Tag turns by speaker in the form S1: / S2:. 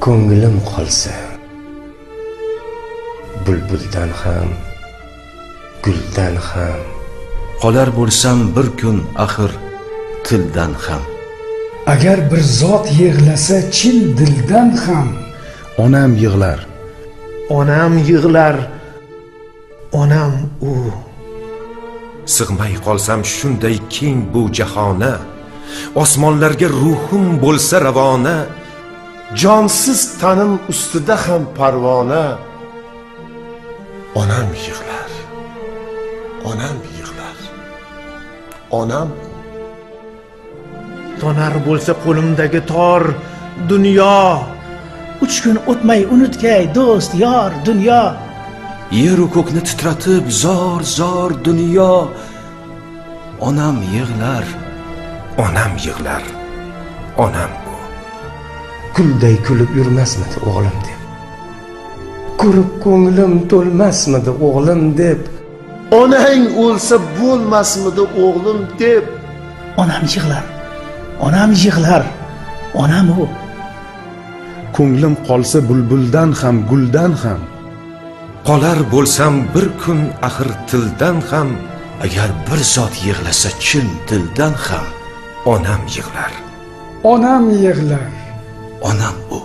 S1: ko'nglim qolsa bulbuldan ham guldan ham
S2: qolar bo'lsam bir kun axir tildan ham.
S3: Agar bir zot yig'lasa chin dildan ham
S4: onam yig'lar.
S5: Onam yig'lar, onam u.
S6: Sig'may qolsam shunday keng bu jahona, osmonlarga ruhim bo'lsa ravona, jonsiz tanim ustida ham parvona. Onam yig'lar, onam yig'lar, onam
S5: Tonar bo'lsa qo'limdagi tor dunyo.
S7: 3 kun o'tmay unutgay do'st, yor, dunyo.
S2: Yer u ko'kni titratib zor zor dunyo. Onam yig'lar,
S6: onam yig'lar, onam bu.
S1: gulday kulib yurmasmidi o'g'lim deb, ko'rib ko'nglim to'lmasmidi o'g'lim deb,
S5: Onang o'lsa bo'lmasmidi o'g'lim deb.
S7: Onam yig'lar, onam yig'lar, onam u.
S4: Ko'nglim qolsa bulbuldan ham guldan ham
S6: Qolar bo'lsam bir kun axir tildan ham,
S2: agar bir zot yig'lasa chin dildan ham.
S6: onam yig'lar.
S3: onam yig'lar.
S2: Onam u.